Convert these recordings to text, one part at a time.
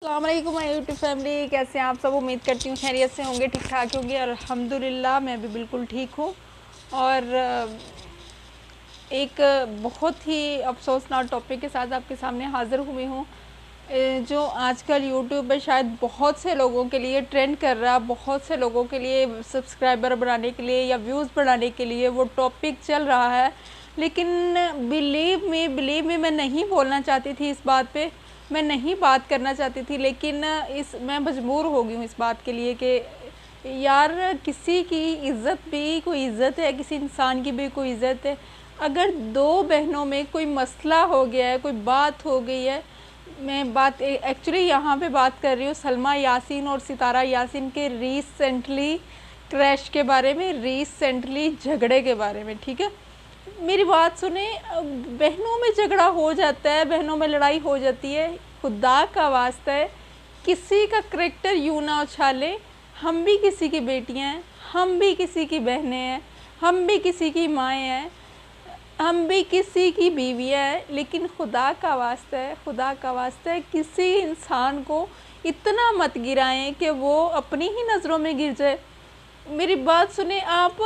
السلام علیکم مائی YouTube family, کیسے ہیں آپ سب؟ امید کرتی ہوں خیریت سے ہوں گے، ٹھیک ٹھاک ہوں گے، اور الحمدللہ میں بھی بالکل ٹھیک ہوں۔ اور ایک بہت ہی افسوسناک ٹاپک کے ساتھ آپ کے سامنے حاضر ہوئی ہوں، جو آج کل یوٹیوب پہ شاید بہت سے لوگوں کے لیے ٹرینڈ کر رہا، بہت سے لوگوں کے لیے سبسکرائبر بڑھانے کے لیے یا ویوز بڑھانے کے لیے وہ ٹاپک چل رہا ہے۔ لیکن بلیو می میں نہیں بولنا چاہتی تھی اس بات پہ، میں نہیں بات کرنا چاہتی تھی، لیکن میں مجبور ہو گئی ہوں اس بات کے لیے کہ یار کسی کی عزت بھی کوئی عزت ہے، کسی انسان کی بھی کوئی عزت ہے۔ اگر دو بہنوں میں کوئی مسئلہ ہو گیا ہے، کوئی بات ہو گئی ہے، میں بات ایکچولی یہاں پہ بات کر رہی ہوں سلمیٰ یاسین اور ستارہ یاسین کے ریسنٹلی کریش کے بارے میں، ریسنٹلی جھگڑے کے بارے میں، ٹھیک ہے؟ میری بات سنیں، بہنوں میں جھگڑا ہو جاتا ہے، بہنوں میں لڑائی ہو جاتی ہے، خدا کا واسطہ ہے کسی کا کریکٹر یوں نہ اچھالیں۔ ہم بھی کسی کی بیٹیاں ہیں، ہم بھی کسی کی بہنیں ہیں، ہم بھی کسی کی مائیں ہیں، ہم بھی کسی کی بیویاں ہیں، لیکن خدا کا واسطہ ہے کسی انسان کو اتنا مت گرائیں کہ وہ اپنی ہی نظروں میں گر جائے۔ میری بات سنیں آپ،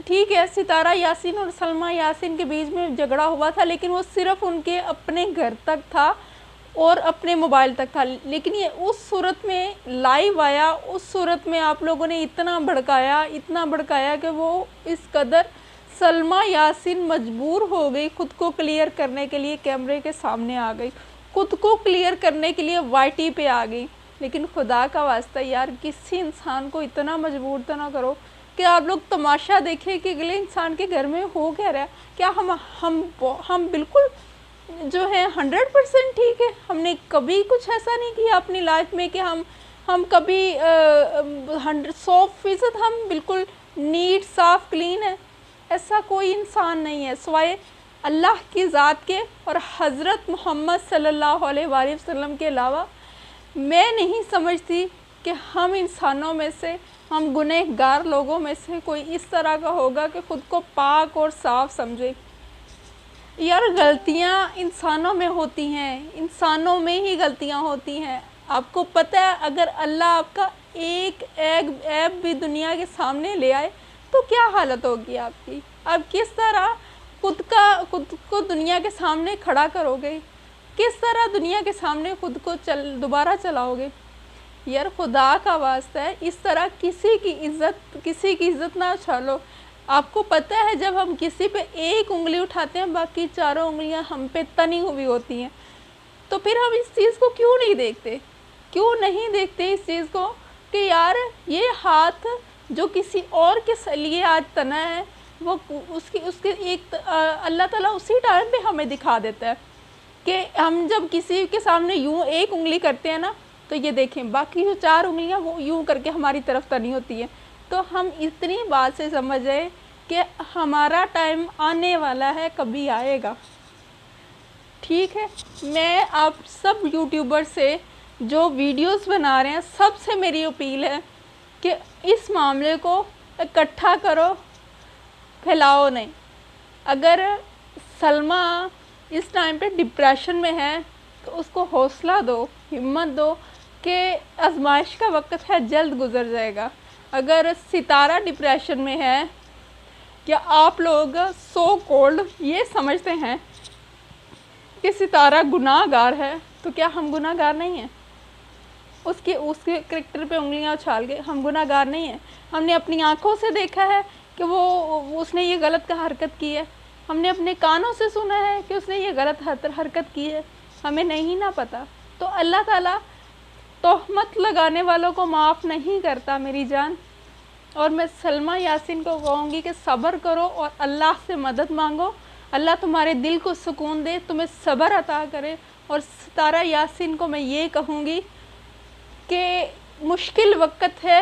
ٹھیک ہے ستارہ یاسین اور سلمیٰ یاسین کے بیچ میں جھگڑا ہوا تھا، لیکن وہ صرف ان کے اپنے گھر تک تھا اور اپنے موبائل تک تھا، لیکن یہ اس صورت میں لائیو آیا، اس صورت میں آپ لوگوں نے اتنا بھڑکایا کہ وہ اس قدر سلمیٰ یاسین مجبور ہو گئی خود کو کلیئر کرنے کے لیے، کیمرے کے سامنے آ گئی، خود کو کلیئر کرنے کے لیے وائی ٹی پہ آ گئی۔ لیکن خدا کا واسطہ یار کسی انسان کو اتنا مجبور تو نہ کرو کہ آپ لوگ تماشا دیکھیں کہ اگلے انسان کے گھر میں ہو کیا رہا ہے۔ کیا ہم بالکل جو ہے 100% ٹھیک ہے؟ ہم نے کبھی کچھ ایسا نہیں کیا اپنی لائف میں کہ ہم کبھی 100% ہم بالکل نیٹ صاف کلین ہے؟ ایسا کوئی انسان نہیں ہے سوائے اللہ کی ذات کے اور حضرت محمد صلی اللہ علیہ وآلہ وسلم کے علاوہ میں نہیں سمجھتی کہ ہم انسانوں میں سے، ہم گنہگار لوگوں میں سے کوئی اس طرح کا ہوگا کہ خود کو پاک اور صاف سمجھے۔ یار غلطیاں انسانوں میں ہوتی ہیں، انسانوں میں ہی غلطیاں ہوتی ہیں۔ آپ کو پتہ ہے اگر اللہ آپ کا ایک عیب بھی دنیا کے سامنے لے آئے تو کیا حالت ہوگی آپ کی؟ آپ کس طرح خود کو دنیا کے سامنے کھڑا کرو گے؟ کس طرح دنیا کے سامنے خود کو دوبارہ چلاؤ گے؟ یار خدا کا واسطہ ہے اس طرح کسی کی عزت نہ اچھالو۔ آپ کو پتہ ہے جب ہم کسی پہ ایک انگلی اٹھاتے ہیں باقی چاروں انگلیاں ہم پہ تنی ہوئی ہوتی ہیں، تو پھر ہم اس چیز کو کیوں نہیں دیکھتے اس چیز کو کہ یار یہ ہاتھ جو کسی اور کے لیے آج تنا ہے، وہ اس کے ایک اللہ تعالیٰ اسی ٹائم پہ ہمیں دکھا دیتا ہے کہ ہم جب کسی کے سامنے یوں ایک انگلی کرتے ہیں نا، تو یہ دیکھیں باقی جو چار انگلیاں وہ یوں کر کے ہماری طرف تنی ہوتی ہیں۔ تو ہم اتنی بات سے سمجھیں کہ ہمارا ٹائم آنے والا ہے، کبھی آئے گا، ٹھیک ہے؟ میں آپ سب یوٹیوبر سے جو ویڈیوز بنا رہے ہیں سب سے میری اپیل ہے کہ اس معاملے کو اکٹھا کرو، پھیلاؤ نہیں۔ اگر سلمیٰ اس ٹائم پہ ڈپریشن میں ہے تو اس کو حوصلہ دو، ہمت دو کہ آزمائش کا وقت ہے، جلد گزر جائے گا۔ اگر ستارہ ڈپریشن میں ہے، کیا آپ لوگ سو کولڈ یہ سمجھتے ہیں کہ ستارہ گناہ گار ہے؟ تو کیا ہم گناہ گار نہیں ہیں؟ اس کے کریکٹر پہ انگلیاں اچھال کے ہم گناہ گار نہیں ہیں؟ ہم نے اپنی آنکھوں سے دیکھا ہے کہ اس نے یہ غلط حرکت کی ہے، ہم نے اپنے کانوں سے سنا ہے کہ اس نے یہ غلط حرکت کی ہے، ہمیں نہیں نہ پتا۔ تو اللہ تعالیٰ تہمت لگانے والوں کو معاف نہیں کرتا میری جان۔ اور میں سلمیٰ یاسین کو کہوں گی کہ صبر کرو اور اللہ سے مدد مانگو، اللہ تمہارے دل کو سکون دے، تمہیں صبر عطا کرے۔ اور ستارہ یاسین کو میں یہ کہوں گی کہ مشکل وقت ہے،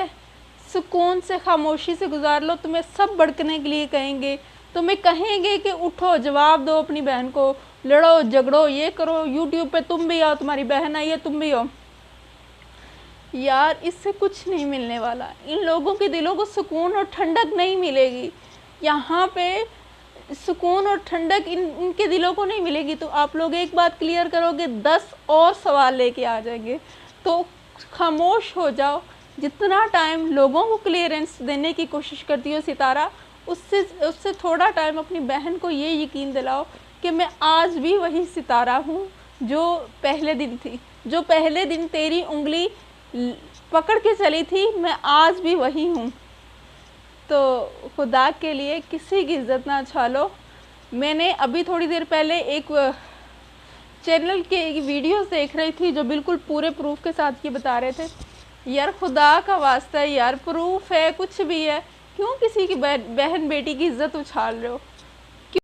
سکون سے خاموشی سے گزار لو، تمہیں سب بھڑکنے کے لیے کہیں گے، تمہیں کہیں گے کہ اٹھو جواب دو اپنی بہن کو، لڑو جھگڑو یہ کرو، یوٹیوب پہ تم بھی آؤ، تمہاری بہن آئی ہے تم بھی آؤ۔ یار اس سے کچھ نہیں ملنے والا، ان لوگوں کے دلوں کو سکون اور ٹھنڈک نہیں ملے گی، یہاں پہ سکون اور ٹھنڈک ان کے دلوں کو نہیں ملے گی۔ تو آپ لوگ ایک بات کلیئر کرو گے، 10 اور سوال لے کے آ جائیں گے، تو خاموش ہو جاؤ. جتنا ٹائم لوگوں کو کلیئرنس دینے کی کوشش کرتی ہو ستارہ، اس سے تھوڑا ٹائم اپنی بہن کو یہ یقین دلاؤ کہ میں آج بھی وہی ستارہ ہوں جو پہلے دن تھی، جو پہلے دن تیری انگلی پکڑ کے چلی تھی، میں آج بھی وہی ہوں. تو خدا کے لیے کسی کی عزت نہ چھالو. میں نے ابھی تھوڑی دیر پہلے ایک چینل کے ویڈیوز دیکھ رہی تھی جو بالکل پورے پروف کے ساتھ یہ بتا رہے تھے، یار خدا کا واسطہ ہے یار، پروف ہے کچھ بھی ہے، کیوں کسی کی بہن بیٹی کی عزت اچھال رہے ہو؟